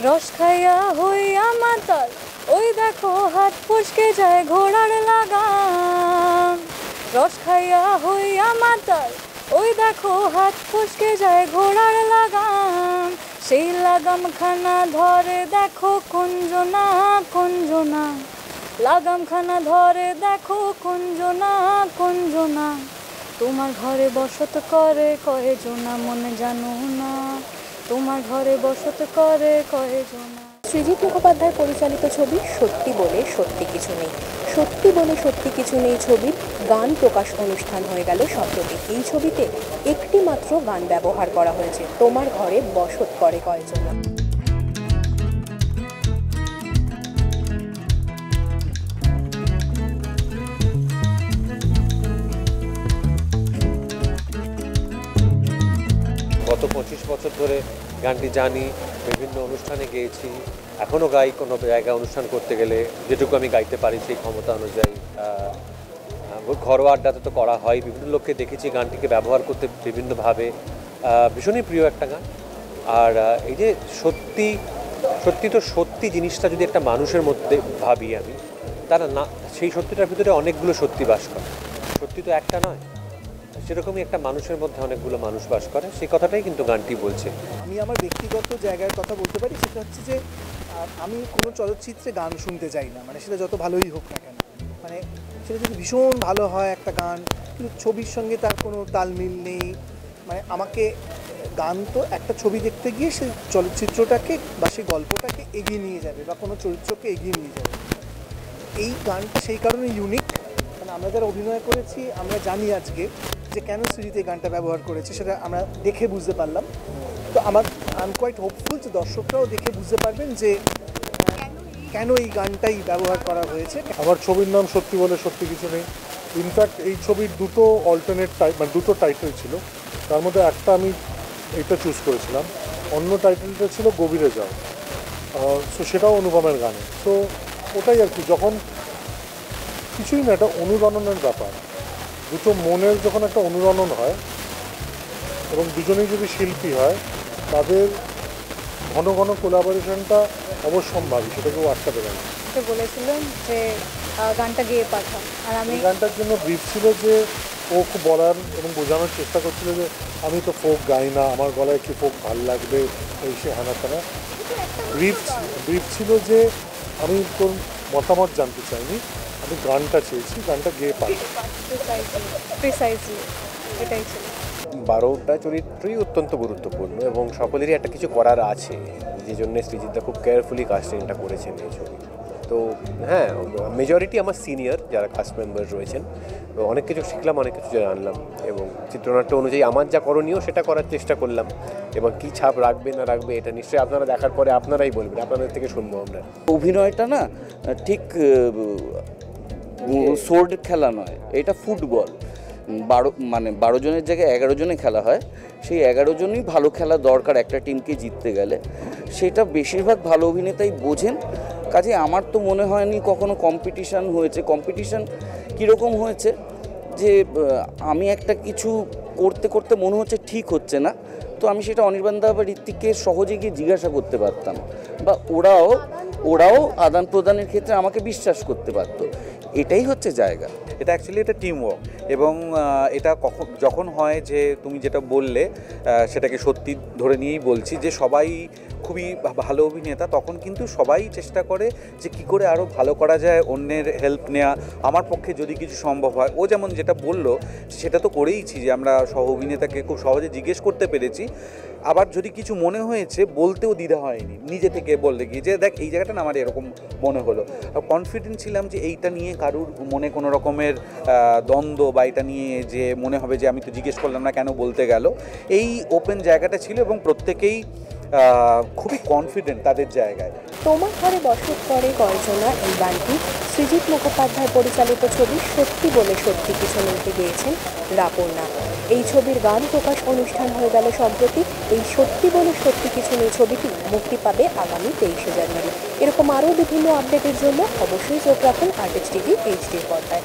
রস খাইয়া হইয়া মাতাল, ওই দেখো হাত ফসকে যায় ঘোড়ার লাগাম। রস খাইয়া হইয়া মাতাল, ওই দেখো হাত ফসকে যায় ঘোড়ার লাগাম। সেই লাগাম খানা ধরে দেখো কুঞ্জনা কুঞ্জনা, লাগাম খানা ধরে দেখো কুঞ্জনা কুঞ্জনা। তোমার ঘরে বসত করে কয়জনা মনে জানো না, তোমার ঘরে বসত করে কয়জনা। সৃজিত মুখোপাধ্যায় পরিচালিত ছবি সত্যি বলে সত্যি কিছু নেই। সত্যি বলে সত্যি কিছু নেই ছবির গান প্রকাশ অনুষ্ঠান হয়ে গেল সম্প্রতি। এই ছবিতে একটি মাত্র গান ব্যবহার করা হয়েছে, তোমার ঘরে বসত করে কয়জনা। গত 25 বছর ধরে গানটি জানি, বিভিন্ন অনুষ্ঠানে গেয়েছি, এখনও গাই। কোনো জায়গায় অনুষ্ঠান করতে গেলে যেটুকু আমি গাইতে পারি সেই ক্ষমতা অনুযায়ী। ঘরোয়া আড্ডাতে তো করা হয়, বিভিন্ন লোককে দেখেছি গানটিকে ব্যবহার করতে বিভিন্নভাবে। ভীষণই প্রিয় একটা গান। আর এই যে সত্যি সত্যি তো সত্যি জিনিসটা যদি একটা মানুষের মধ্যে ভাবি আমি, তারা না সেই সত্যিটার ভিতরে অনেকগুলো সত্যি বাস করে। সত্যি তো একটা নয়, সেরকমই একটা মানুষের মধ্যে অনেকগুলো মানুষ বাস করে, সেই কথাটাই কিন্তু গানটি বলছে। আমি আমার ব্যক্তিগত জায়গার কথা বলতে পারি, সেটা হচ্ছে যে আমি কোনো চলচ্চিত্রে গান শুনতে চাই না, মানে সেটা যত ভালোই হোক না কেন, মানে সেটা যদি ভীষণ ভালো হয় একটা গান, কিন্তু ছবির সঙ্গে তার কোনো তালমিল নেই। মানে আমাকে গান তো একটা ছবি দেখতে গিয়ে সেই চলচ্চিত্রটাকে বা সেই গল্পটাকে এগিয়ে নিয়ে যাবে বা কোনো চরিত্রকে এগিয়ে নিয়ে যাবে। এই গানটা সেই কারণে ইউনিক, মানে আমরা যারা অভিনয় করেছি আমরা জানি আজকে যে কেন সৃজিত এই গানটা ব্যবহার করেছে, সেটা আমরা দেখে বুঝতে পারলাম। তো আই এম কোয়াইট হোপফুল যে দর্শকরাও দেখে বুঝতে পারবেন যে কেন এই গানটাই ব্যবহার করা হয়েছে। আমার ছবির নাম সত্যি বলে সত্যি কিছু নেই। ইনফ্যাক্ট এই ছবির দুটো অল্টারনেট মানে দুটো টাইটেল ছিল, তার মধ্যে একটা আমি এইটা চুজ করেছিলাম, অন্য টাইটেলটা ছিল গভীরে যাও। সো সেটাও অনুপমের গানে। তো ওটাই আর কি, যখন কিছুই না, একটা অনুরণনের ব্যাপার। দুটো মনের যখন একটা অনুরণন হয় এবং দুজনেই যদি শিল্পী হয়, তাদের ঘন ঘন কোলাবোরেশনটা অবশ্যম্ভাবী, সেটা কেউ আটকাতে পারে না। বলেছিলেন যে গানটা গেয়ে পাঠাও, আর আমি গানটার জন্য ব্রিফ ছিল যে ও খুব বলার এবং বোঝানোর চেষ্টা করছিল যে আমি তো ফোক গাই না, আমার গলায় কি ফোক ভাল লাগবে, এই সে হানা তানা। ব্রিফ ছিল যে আমি তোর মতামত জানতে চাইনি, আমি গানটা চেয়েছি, গানটা গেয়ে পাঠাও। প্রিসাইজলি এটাই ছিল। 12টা চরিত্রই অত্যন্ত গুরুত্বপূর্ণ এবং সকলেরই একটা কিছু করার আছে, যে জন্য সৃজিতদা খুব কেয়ারফুলি কাস্টিংটা করেছেন এই ছবি। তো হ্যাঁ, মেজরিটি আমার সিনিয়র যারা কাস্ট মেম্বার রয়েছেন, তো অনেক কিছু শিখলাম, অনেক কিছু জানলাম এবং চিত্রনাট্য অনুযায়ী আমার যা করণীয় সেটা করার চেষ্টা করলাম। এবং কী ছাপ রাখবে না রাখবে এটা নিশ্চয়ই আপনারা দেখার পরে আপনারাই বলবেন, আপনাদের থেকে শুনবো আমরা। অভিনয়টা না ঠিক সোর্ড খেলা নয়, এটা ফুটবল। 12 জনের জায়গায় 11 জনে খেলা হয়, সেই 11 জনই ভালো খেলা দরকার একটা টিমকে জিততে গেলে। সেটা বেশিরভাগ ভালো অভিনেতাই বোঝেন। কাজে আমার তো মনে হয়নি কখনো কম্পিটিশান হয়েছে। কম্পিটিশান কীরকম হয়েছে যে আমি একটা কিছু করতে করতে মনে হচ্ছে ঠিক হচ্ছে না, তো আমি সেটা অনির্বাণদা বা ঋত্বিককে সহজে গিয়ে জিজ্ঞাসা করতে পারতাম, বা ওরাও আদান প্রদানের ক্ষেত্রে আমাকে বিশ্বাস করতে পারত। এটাই হচ্ছে জায়গা। এটা অ্যাকচুয়ালি এটা টিম ওয়ার্ক এবং এটা যখন হয় যে তুমি যেটা বললে সেটাকে সত্যি ধরে নিয়েই বলছি যে সবাই খুবই ভালো অভিনেতা, তখন কিন্তু সবাই চেষ্টা করে যে কী করে আরও ভালো করা যায়, অন্যের হেল্প নেওয়া। আমার পক্ষে যদি কিছু সম্ভব হয়, ও যেমন যেটা বললো সেটা তো করেইছি যে আমরা সহ অভিনেতাকে খুব সহজে জিজ্ঞেস করতে পেরেছি। আবার যদি কিছু মনে হয়েছে বলতেও দ্বিধা হয়নি, নিজে থেকে বলতে গিয়ে যে দেখ এই জায়গাটা না আমার এরকম মনে হলো। আর কনফিডেন্ট ছিলাম যে এইটা নিয়ে কারুর মনে কোনো রকমের দ্বন্দ্ব বা এটা নিয়ে যে মনে হবে যে আমি তো জিজ্ঞেস করলাম না কেন বলতে গেল, এই ওপেন জায়গাটা ছিল এবং প্রত্যেকেই খুবই কনফিডেন্ট তাদের জায়গায়। তোমার ঘরে বসত করে কয়জনা এই গানটি সৃজিত মুখোপাধ্যায় পরিচালিত ছবি সত্যি বলে সত্যি কিছু নেইতে গেয়েছেন রাপর্ণা। এই ছবির গান প্রকাশ অনুষ্ঠান হয়ে গেল সম্প্রতি। এই সত্যি বলে সত্যি কিছু নেই ছবিটি মুক্তি পাবে আগামী 23শে জানুয়ারি। এরকম আরও বিভিন্ন আপডেটের জন্য অবশ্যই চোখ রাখুন আর্টিস্ট টিভি HD পর্দায়।